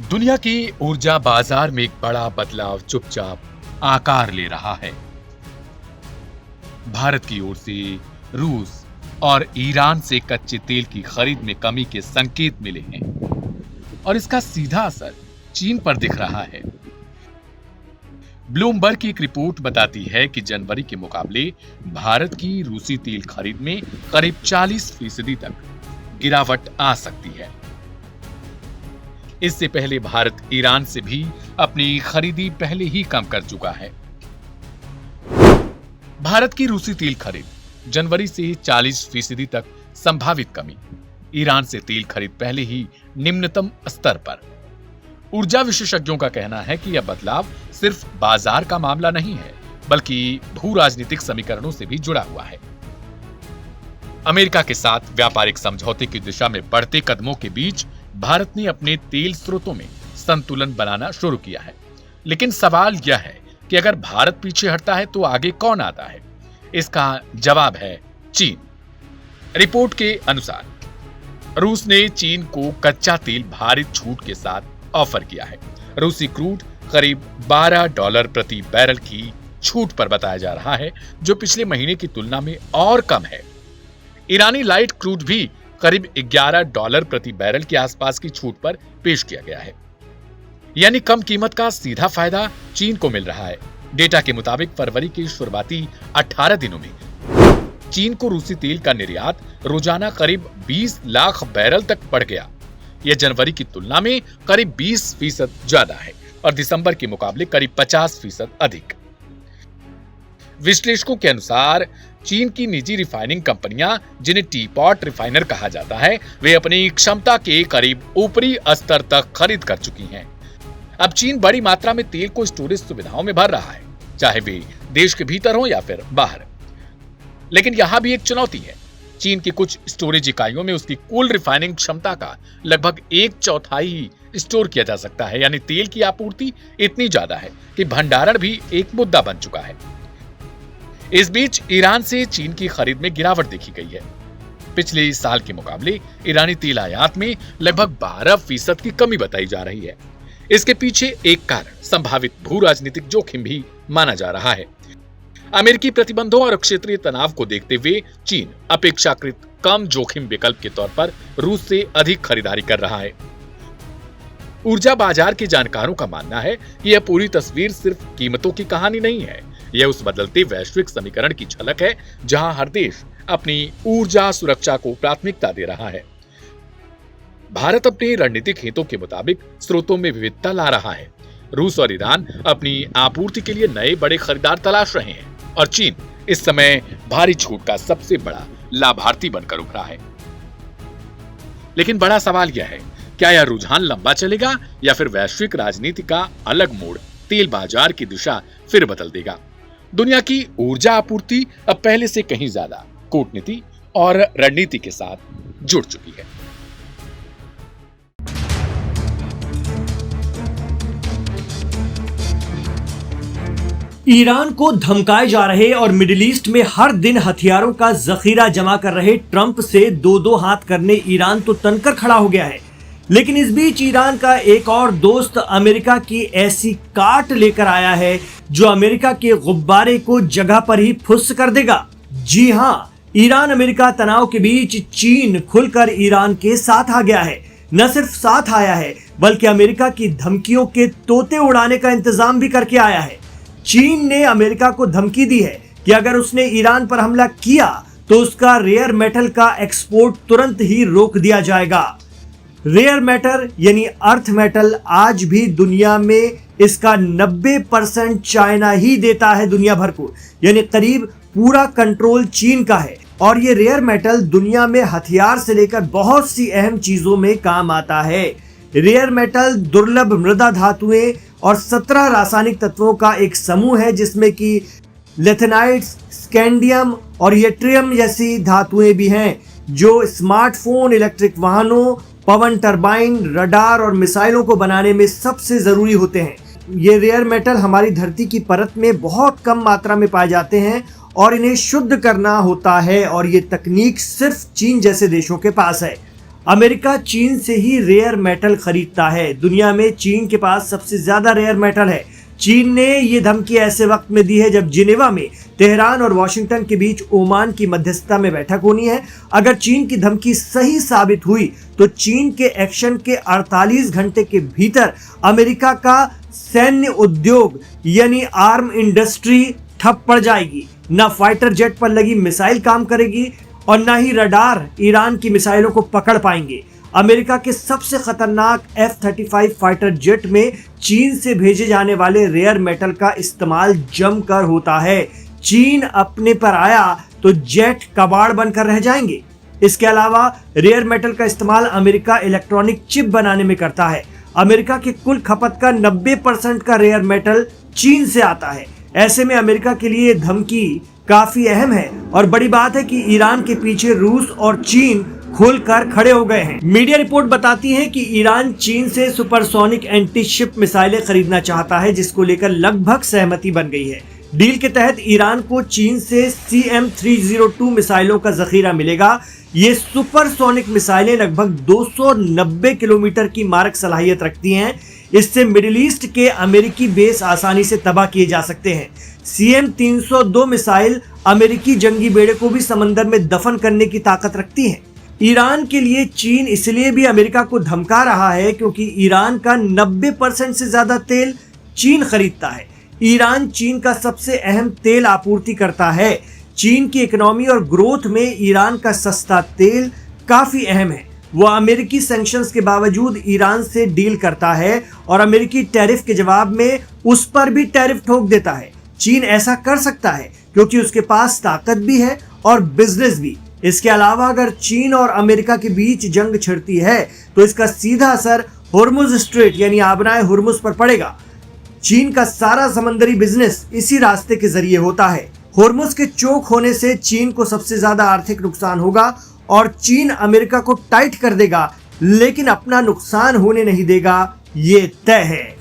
दुनिया की ऊर्जा बाजार में एक बड़ा बदलाव चुपचाप आकार ले रहा है। भारत की ओर से रूस और ईरान से कच्चे तेल की खरीद में कमी के संकेत मिले हैं और इसका सीधा असर चीन पर दिख रहा है। ब्लूमबर्ग की एक रिपोर्ट बताती है कि जनवरी के मुकाबले भारत की रूसी तेल खरीद में करीब 40% तक गिरावट आ सकती है। इससे पहले भारत ईरान से भी अपनी खरीदी पहले ही कम कर चुका है। भारत की रूसी तेल खरीद जनवरी से 40% तक संभावित कमी। ईरान से तेल खरीद पहले ही निम्नतम स्तर पर। ऊर्जा विशेषज्ञों का कहना है कि यह बदलाव सिर्फ बाजार का मामला नहीं है, बल्कि भू राजनीतिक समीकरणों से भी जुड़ा हुआ है। अमेरिका के साथ व्यापारिक समझौते की दिशा में बढ़ते कदमों के बीच भारत ने अपने तेल स्रोतों में संतुलन बनाना शुरू किया है। लेकिन सवाल यह है कि अगर भारत पीछे हटता है तो आगे कौन आता है? इसका जवाब है चीन। रिपोर्ट के अनुसार रूस ने चीन को कच्चा तेल भारित छूट के साथ ऑफर किया है। रूसी क्रूड करीब $12 प्रति बैरल की छूट पर बताया जा रहा है, जो पिछले महीने की तुलना में और कम है। ईरानी लाइट क्रूड भी करीब $11 प्रति बैरल के आसपास की छूट पर पेश किया गया है। यानी कम कीमत का सीधा फायदा चीन को मिल रहा है। डेटा के मुताबिक फरवरी के शुरुआती 18 दिनों में चीन को रूसी तेल का निर्यात रोजाना करीब 20 लाख बैरल तक बढ़ गया। यह जनवरी की तुलना में करीब 20% ज्यादा है और दिसंबर के मुकाबले करीब 50% अधिक। विश्लेषकों के अनुसार चीन की निजी रिफाइनिंग कंपनियां, जिन्हें टीपॉट रिफाइनर कहा जाता है, वे अपनी क्षमता के करीब ऊपरी स्तर तक खरीद कर चुकी हैं। अब चीन बड़ी मात्रा में तेल को स्टोरेज सुविधाओं में भर रहा है, चाहे वे देश के भीतर हो या फिर बाहर। लेकिन यहां भी एक चुनौती है। चीन की कुछ स्टोरेज इकाइयों में उसकी कुल रिफाइनिंग क्षमता का लगभग 1/4 ही स्टोर किया जा सकता है। यानी तेल की आपूर्ति इतनी ज्यादा है कि भंडारण भी एक मुद्दा बन चुका है। इस बीच ईरान से चीन की खरीद में गिरावट देखी गई है। पिछले साल के मुकाबले ईरानी तेल आयात में लगभग 12% की कमी बताई जा रही है। इसके पीछे एक कारण संभावित भू राजनीतिक जोखिम भी माना जा रहा है। अमेरिकी प्रतिबंधों और क्षेत्रीय तनाव को देखते हुए चीन अपेक्षाकृत कम जोखिम विकल्प के तौर पर रूस से अधिक खरीदारी कर रहा है। ऊर्जा बाजार के जानकारों का मानना है कि यह पूरी तस्वीर सिर्फ कीमतों की कहानी नहीं है। यह उस बदलते वैश्विक समीकरण की झलक है, जहां हर देश अपनी ऊर्जा सुरक्षा को प्राथमिकता दे रहा है। भारत अपने रणनीतिक हितों के मुताबिक स्रोतों में विविधता ला रहा है। रूस और ईरान अपनी आपूर्ति के लिए नए बड़े खरीदार तलाश रहे हैं और चीन इस समय भारी छूट का सबसे बड़ा लाभार्थी बनकर उभरा है। लेकिन बड़ा सवाल यह है, क्या यह रुझान लंबा चलेगा या फिर वैश्विक राजनीति का अलग मोड़ तेल बाजार की दिशा फिर बदल देगा? दुनिया की ऊर्जा आपूर्ति अब पहले से कहीं ज्यादा कूटनीति और रणनीति के साथ जुड़ चुकी है। ईरान को धमकाए जा रहे और मिडिल ईस्ट में हर दिन हथियारों का जखीरा जमा कर रहे ट्रंप से दो हाथ करने ईरान तो तनकर खड़ा हो गया है। लेकिन इस बीच ईरान का एक और दोस्त अमेरिका की ऐसी काट लेकर आया है जो अमेरिका के गुब्बारे को जगह पर ही फुस कर देगा। जी हां, ईरान अमेरिका तनाव के बीच चीन खुलकर ईरान के साथ आ गया है। न सिर्फ साथ आया है, बल्कि अमेरिका की धमकियों के तोते उड़ाने का इंतजाम भी करके आया है। चीन ने अमेरिका को धमकी दी है कि अगर उसने ईरान पर हमला किया तो उसका रेयर मेटल का एक्सपोर्ट तुरंत ही रोक दिया जाएगा। रेयर मेटल यानी अर्थ मेटल आज भी दुनिया में इसका 90% चाइना ही देता है दुनिया भर को, यानी करीब पूरा कंट्रोल चीन का है। और ये रेयर मेटल दुनिया में हथियार से लेकर बहुत सी अहम चीजों में काम आता है। रेयर मेटल दुर्लभ मृदा धातुएं और 17 रासायनिक तत्वों का एक समूह है, जिसमें कि लेथेनाइट्स, स्कैंडियम और यट्रियम जैसी धातुएं भी हैं, जो स्मार्टफोन, इलेक्ट्रिक वाहनों, पवन टरबाइन, रडार और मिसाइलों को बनाने में सबसे जरूरी होते हैं। ये रेयर मेटल हमारी धरती की परत में बहुत कम मात्रा में पाए जाते हैं और इन्हें शुद्ध करना होता है, और ये तकनीक सिर्फ चीन जैसे देशों के पास है। अमेरिका चीन से ही रेयर मेटल खरीदता है। दुनिया में चीन के पास सबसे ज्यादा रेयर मेटल है। चीन ने ये धमकी ऐसे वक्त में दी है जब जिनेवा में तेहरान और वॉशिंगटन के बीच ओमान की मध्यस्थता में बैठक होनी है। अगर चीन की धमकी सही साबित हुई तो चीन के एक्शन के 48 घंटे के भीतर अमेरिका का सैन्य उद्योग यानी आर्म इंडस्ट्री ठप पड़ जाएगी। न फाइटर जेट पर लगी मिसाइल काम करेगी और न ही रडार ईरान की मिसाइलों को पकड़ पाएंगे। अमेरिका के सबसे खतरनाक F-35 फाइटर जेट में चीन से भेजे जाने वाले रेयर मेटल का इस्तेमाल जमकर होता है। चीन अपने पर आया तो जेट कबाड़ बनकर रह जाएंगे। इसके अलावा रेयर मेटल का इस्तेमाल अमेरिका इलेक्ट्रॉनिक चिप बनाने में करता है। अमेरिका के कुल खपत का 90% का रेयर मेटल चीन से आता है। ऐसे में अमेरिका के लिए धमकी काफी अहम है और बड़ी बात है कि ईरान के पीछे रूस और चीन खुलकर खड़े हो गए हैं। मीडिया रिपोर्ट बताती है कि ईरान चीन से सुपरसोनिक एंटी शिप मिसाइलें खरीदना चाहता है, जिसको लेकर लगभग सहमति बन गई है। डील के तहत ईरान को चीन से CM-302 मिसाइलों का जखीरा मिलेगा। ये सुपरसोनिक मिसाइलें लगभग 290 किलोमीटर की मारक सलाहियत रखती हैं। इससे मिडिल ईस्ट के अमेरिकी बेस आसानी से तबाह किए जा सकते हैं। CM-302 मिसाइल अमेरिकी जंगी बेड़े को भी समंदर में दफन करने की ताकत रखती है। ईरान के लिए चीन इसलिए भी अमेरिका को धमका रहा है क्योंकि ईरान का 90% से ज्यादा तेल चीन खरीदता है। ईरान चीन का सबसे अहम तेल आपूर्ति करता है। चीन की इकोनॉमी और ग्रोथ में ईरान का सस्ता तेल काफी अहम है। वह अमेरिकी सैंक्शंस के बावजूद ईरान से डील करता है और अमेरिकी टैरिफ के जवाब में उस पर भी टैरिफ ठोक देता है। चीन ऐसा कर सकता है क्योंकि उसके पास ताकत भी है और बिजनेस भी। इसके अलावा अगर चीन और अमेरिका के बीच जंग छिड़ती है तो इसका सीधा असर होर्मुज स्ट्रेट यानी आबनाए हुर्मुज पर पड़ेगा। चीन का सारा समंदरी बिजनेस इसी रास्ते के जरिए होता है। होर्मुज के चोक होने से चीन को सबसे ज्यादा आर्थिक नुकसान होगा और चीन अमेरिका को टाइट कर देगा, लेकिन अपना नुकसान होने नहीं देगा, ये तय है।